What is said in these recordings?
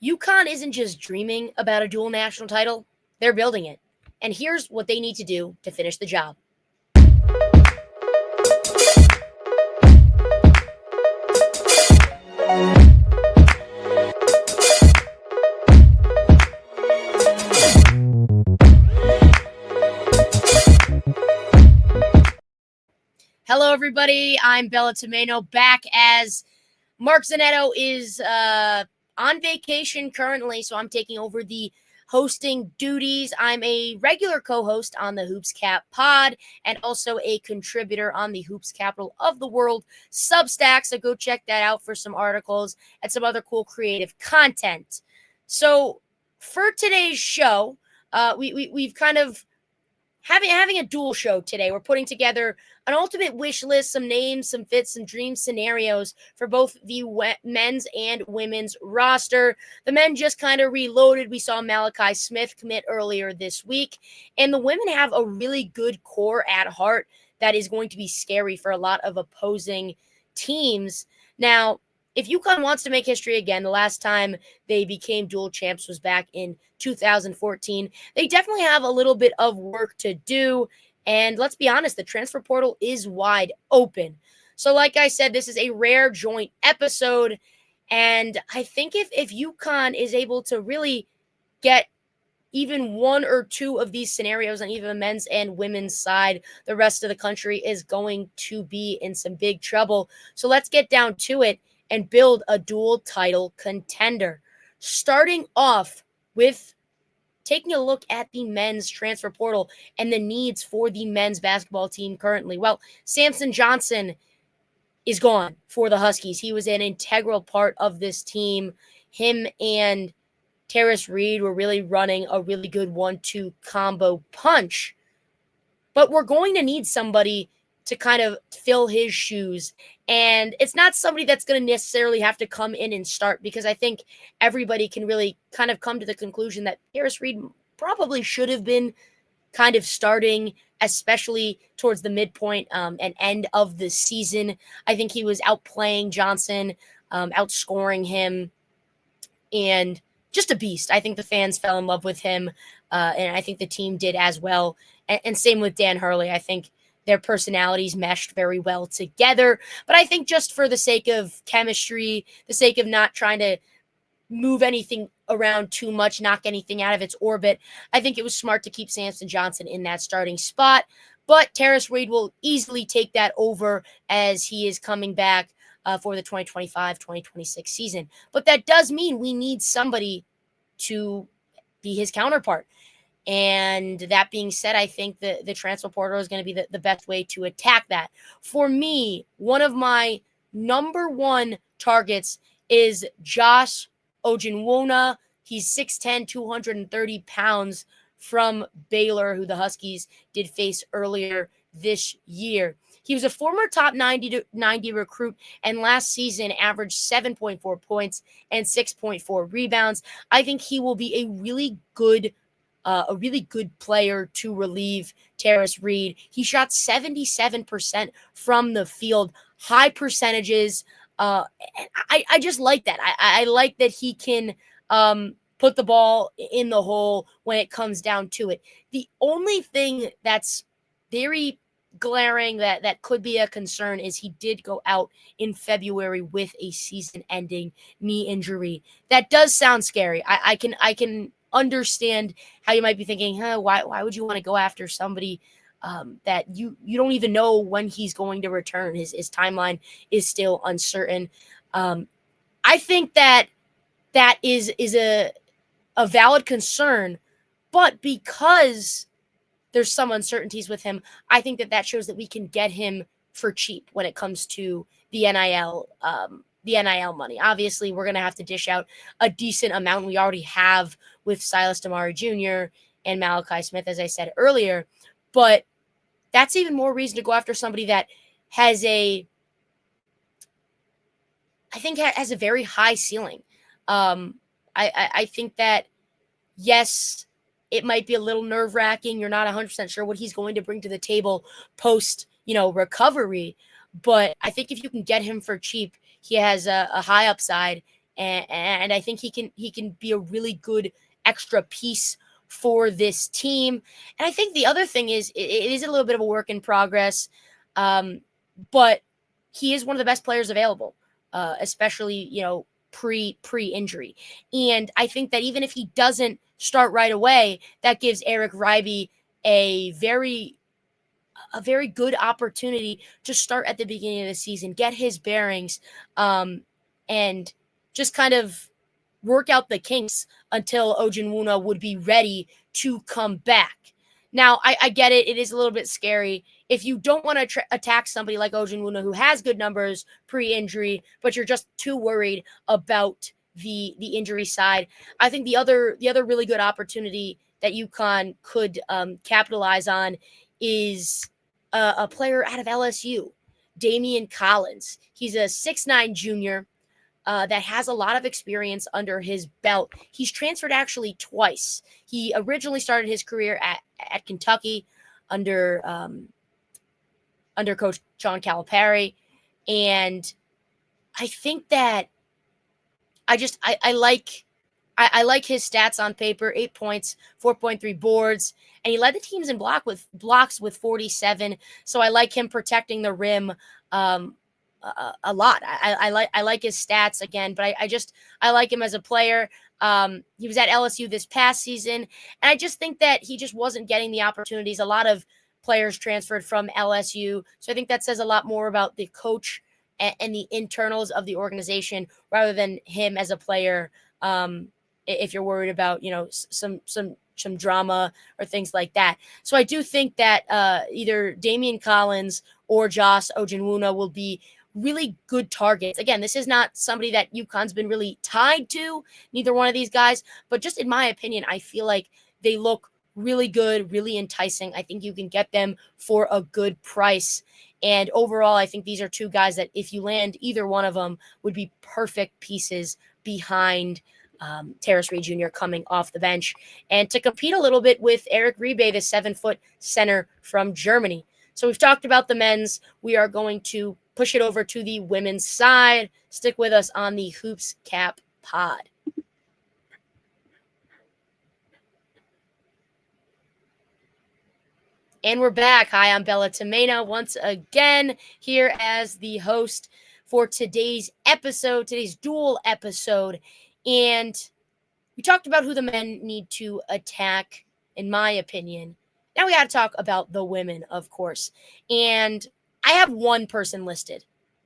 UConn isn't just dreaming about a dual national title, they're building it. And here's what they need to do to finish the job. Hello, everybody. I'm Bella Tomeno, back as Mark Zanetto is on vacation currently, so I'm taking over the hosting duties. I'm a regular co-host on the Hoops Cap pod and also a contributor on the Hoops Capital of the World Substack, so go check that out for some articles and some other cool creative content. So for today's show, we've kind of having a dual show today. We're putting together an ultimate wish list, some names, some fits, some dream scenarios for both the men's and women's roster. The men just kind of reloaded. We saw Malachi Smith commit earlier this week, and the women have a really good core at heart that is going to be scary for a lot of opposing teams. Now, if UConn wants to make history again, the last time they became dual champs was back in 2014. They definitely have a little bit of work to do. And let's be honest, the transfer portal is wide open. So like I said, this is a rare joint episode. And I think if UConn is able to really get even one or two of these scenarios on either the men's and women's side, the rest of the country is going to be in some big trouble. So let's get down to it and build a dual title contender. Starting off with taking a look at the men's transfer portal and the needs for the men's basketball team currently. Well, Samson Johnson is gone for the Huskies. He was an integral part of this team. Him and Terrace Reed were really running a really good 1-2 combo punch. But we're going to need somebody to kind of fill his shoes. And it's not somebody that's going to necessarily have to come in and start, because I think everybody can really kind of come to the conclusion that Terrace Reed probably should have been kind of starting, especially towards the midpoint and end of the season. I think he was outplaying Johnson, outscoring him, and just a beast. I think the fans fell in love with him, and I think the team did as well. And same with Dan Hurley. I think their personalities meshed very well together. But I think just for the sake of chemistry, the sake of not trying to move anything around too much, knock anything out of its orbit, I think it was smart to keep Samson Johnson in that starting spot. But Terrace Reed will easily take that over as he is coming back for the 2025-2026 season. But that does mean we need somebody to be his counterpart. And that being said, I think the transfer portal is going to be the best way to attack that. For me, one of my number one targets is Josh Ojinwona. He's 6'10", 230 pounds from Baylor, who the Huskies did face earlier this year. He was a former top 90 recruit, and last season averaged 7.4 points and 6.4 rebounds. I think he will be a really good player to relieve Terrace Reed. He shot 77% from the field, high percentages. I just like that. I like that he can put the ball in the hole when it comes down to it. The only thing that's very glaring that could be a concern is he did go out in February with a season-ending knee injury. That does sound scary. I can understand how you might be thinking, why would you want to go after somebody that you don't even know when he's going to return? His timeline is still uncertain. I think that is a valid concern, but because there's some uncertainties with him, I think that shows that we can get him for cheap when it comes to the NIL money. Obviously, we're going to have to dish out a decent amount. We already have with Silas Damari Jr. and Malachi Smith, as I said earlier. But that's even more reason to go after somebody that has a very high ceiling. I think that, yes, it might be a little nerve-wracking. You're not 100% sure what he's going to bring to the table post, recovery. But I think if you can get him for cheap, he has a high upside, and I think he can be a really good extra piece for this team. And I think the other thing is it is a little bit of a work in progress, but he is one of the best players available, especially pre injury. And I think that even if he doesn't start right away, that gives Eric Ryby a very good opportunity to start at the beginning of the season, get his bearings, and just kind of work out the kinks until Ojinwuna would be ready to come back. Now, I get it. It is a little bit scary. If you don't want to attack somebody like Ojinwuna who has good numbers pre-injury, but you're just too worried about the injury side, I think the other really good opportunity that UConn could capitalize on is a player out of LSU, Damian Collins. He's a 6'9" junior that has a lot of experience under his belt. He's transferred actually twice. He originally started his career at Kentucky under Coach John Calipari, and I think that I like his stats on paper: 8 points, 4.3 boards, and he led the teams in blocks with 47. So I like him protecting the rim a lot. I like his stats again, but I like him as a player. He was at LSU this past season, and I just think that he just wasn't getting the opportunities. A lot of players transferred from LSU, so I think that says a lot more about the coach and the internals of the organization rather than him as a player. If you're worried about some drama or things like that. So I do think that either Damian Collins or Josh Ojinwuna will be really good targets. Again, this is not somebody that UConn's been really tied to, neither one of these guys, but just in my opinion, I feel like they look really good, really enticing. I think you can get them for a good price. And overall, I think these are two guys that if you land either one of them would be perfect pieces behind Terrace Reed Jr. coming off the bench and to compete a little bit with Eric Ribe, the 7-foot center from Germany. So we've talked about the men's. We are going to push it over to the women's side. Stick with us on the Hoops Cap Pod. And we're back. Hi, I'm Bella Tomena once again here as the host for today's episode, today's dual episode. And we talked about who the men need to attack, in my opinion. Now we got to talk about the women, of course. And I have one person listed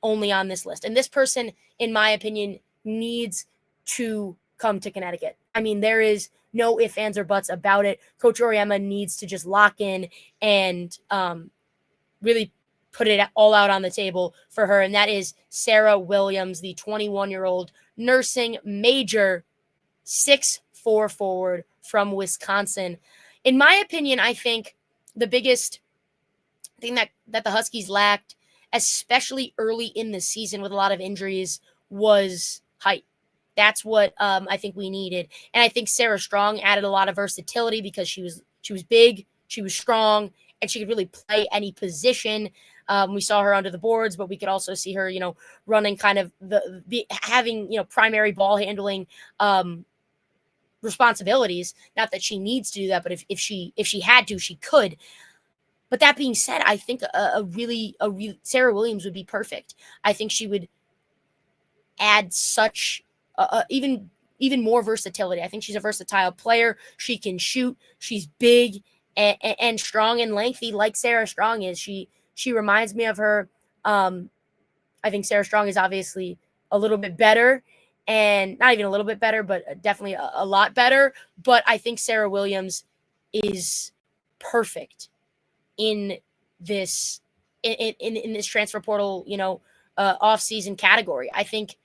only on this list. And this person, in my opinion, needs to come to Connecticut. I mean, there is no ifs, ands, or buts about it. Coach Auriemma needs to just lock in and really put it all out on the table for her. And that is Sarah Williams, the 21-year-old nursing major, 6'4" forward from Wisconsin. In my opinion, I think the biggest thing that the Huskies lacked, especially early in the season with a lot of injuries, was height. That's what I think we needed. And I think Sarah Strong added a lot of versatility because she was big, she was strong, and she could really play any position. We saw her under the boards, but we could also see her, running kind of having, primary ball handling responsibilities. Not that she needs to do that, but if she had to, she could. But that being said, I think a really Sarah Williams would be perfect. I think she would add such even more versatility. I think she's a versatile player. She can shoot. She's big and strong and lengthy, like Sarah Strong is. She reminds me of her. I think Sarah Strong is obviously a little bit better, and not even a little bit better, but definitely a lot better. But I think Sarah Williams is perfect in this in this transfer portal, off-season category. I think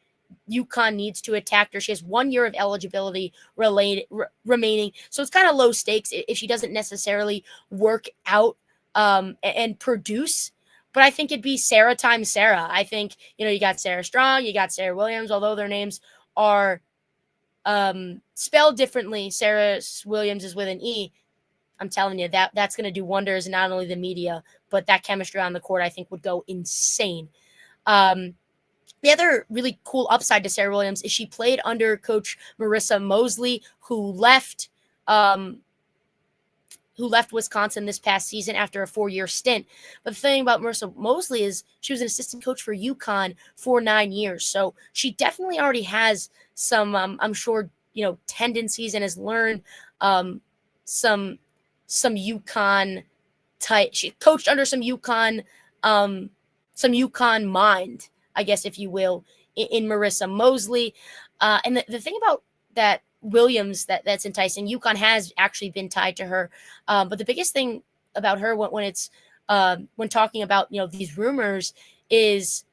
UConn needs to attack her. She has 1 year of eligibility remaining, so it's kind of low stakes if she doesn't necessarily work out and produce. But I think it'd be Sarah times Sarah. I think you got Sarah Strong, you got Sarah Williams, although their names are spelled differently. Sarah Williams is with an E. I'm telling you, that's going to do wonders in not only the media, but that chemistry on the court, I think, would go insane. the other really cool upside to Sarah Williams is she played under Coach Marissa Mosley, um, who left Wisconsin this past season after a 4-year stint. But the thing about Marissa Mosley is she was an assistant coach for UConn for 9 years. So she definitely already has some, I'm sure, tendencies and has learned um, some UConn type. She coached under some UConn mind, I guess, if you will, in Marissa Mosley. And the thing about that Williams that's enticing, UConn has actually been tied to her. But the biggest thing about her when it's when talking about these rumors is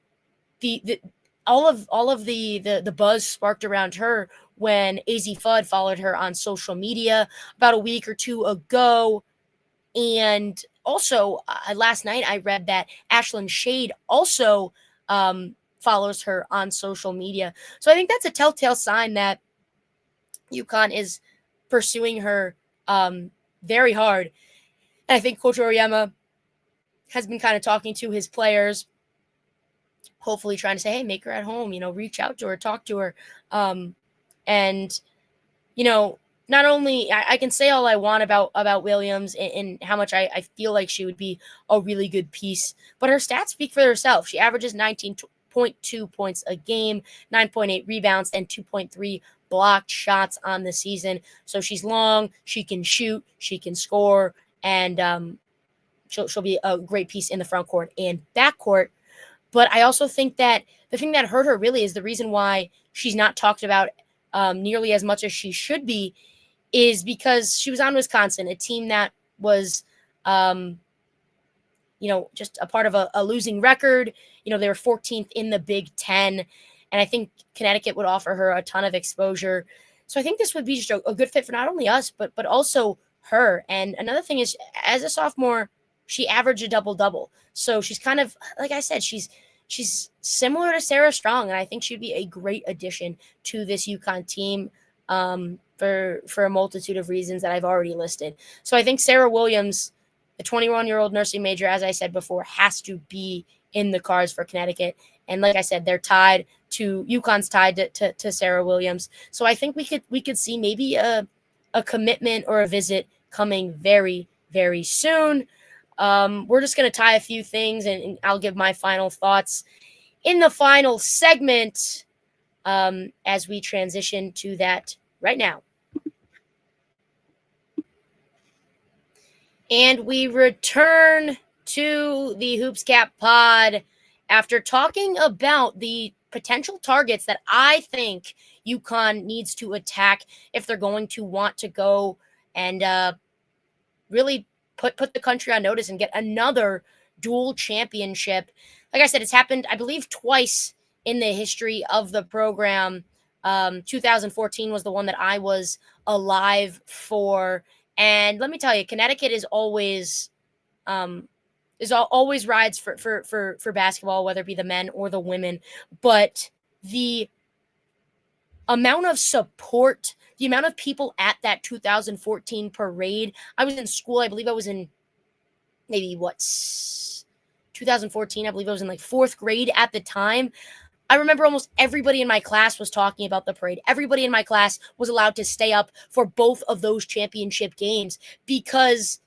the all of the buzz sparked around her when AZ Fudd followed her on social media about a week or two ago. And also, last night I read that Ashlyn Shade also follows her on social media. So I think that's a telltale sign that UConn is pursuing her very hard. And I think Coach Auriemma has been kind of talking to his players, hopefully trying to say, hey, make her at home, reach out to her, talk to her. And not only I can say all I want about Williams and how much I feel like she would be a really good piece, but her stats speak for herself. She averages 19.2 points a game, 9.8 rebounds, and 2.3 blocked shots on the season. So she's long, she can shoot, she can score, and she'll be a great piece in the front court and back court. But I also think that the thing that hurt her really is the reason why she's not talked about nearly as much as she should be is because she was on Wisconsin, a team that was, just a part of a losing record. They were 14th in the Big Ten, and I think Connecticut would offer her a ton of exposure. So I think this would be just a good fit for not only us, but also her. And another thing is, as a sophomore, she averaged a double-double. So she's kind of, like I said, she's similar to Sarah Strong, and I think she'd be a great addition to this UConn team for a multitude of reasons that I've already listed. So I think Sarah Williams, the 21-year-old nursing major, as I said before, has to be in the cards for Connecticut. And like I said, UConn's tied to Sarah Williams. So I think we could see maybe a commitment or a visit coming very, very soon. We're just going to tie a few things, and I'll give my final thoughts in the final segment as we transition to that right now. And we return to the Hoops Cap Pod after talking about the potential targets that I think UConn needs to attack if they're going to want to go and really put the country on notice and get another dual championship. Like I said, it's happened, I believe, twice in the history of the program. 2014 was the one that I was alive for. And let me tell you, Connecticut is always always rides for basketball, whether it be the men or the women. But the amount of support, the amount of people at that 2014 parade. I was in school. I believe I was in maybe 2014. I believe I was in like 4th grade at the time. I remember almost everybody in my class was talking about the parade. Everybody in my class was allowed to stay up for both of those championship games because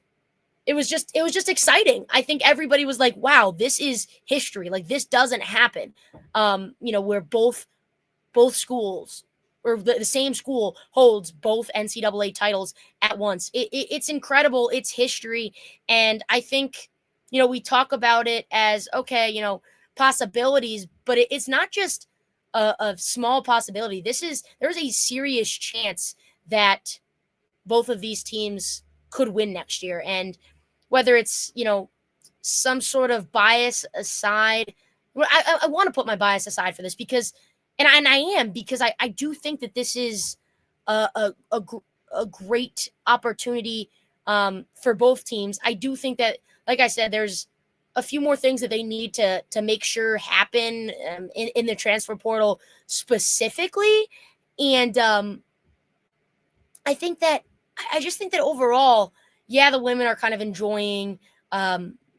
it was just exciting. I think everybody was like, wow, this is history. Like, this doesn't happen. Where both schools or the same school holds both NCAA titles at once. It's incredible. It's history. And I think, we talk about it as, okay, possibilities, but it's not just a small possibility. There's a serious chance that both of these teams could win next year. And whether it's, some sort of bias aside, I want to put my bias aside for this because, and I am, because I do think that this is a great opportunity for both teams. I do think that, like I said, there's a few more things that they need to make sure happen in the transfer portal specifically. And I just think that overall, yeah, the women are kind of enjoying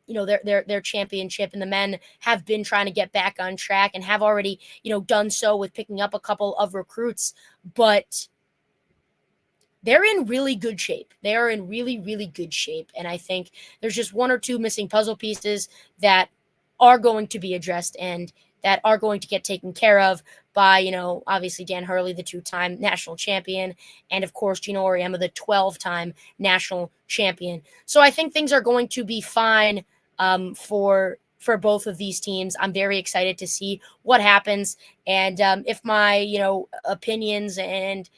their championship, and the men have been trying to get back on track and have already done so with picking up a couple of recruits, but they're in really good shape. They are in really, really good shape. And I think there's just one or two missing puzzle pieces that are going to be addressed and that are going to get taken care of by, obviously Dan Hurley, the 2-time national champion, and of course, Gino Auriemma, the 12-time national champion. So I think things are going to be fine for both of these teams. I'm very excited to see what happens. And if my, opinions and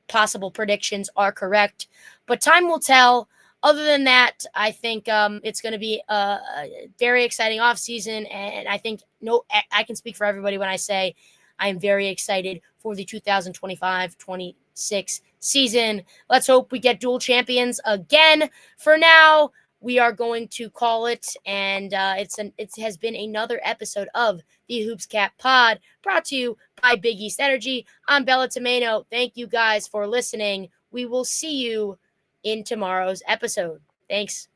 possible predictions are correct, but time will tell. Other than that, I think it's going to be a very exciting offseason, and I think I can speak for everybody when I say I am very excited for the 2025-26 season. Let's hope we get dual champions again. For now, we are going to call it, and it has been another episode of the Hoops Cat Pod, brought to you by Big East Energy. I'm Bella Tomeno. Thank you guys for listening. We will see you in tomorrow's episode. Thanks.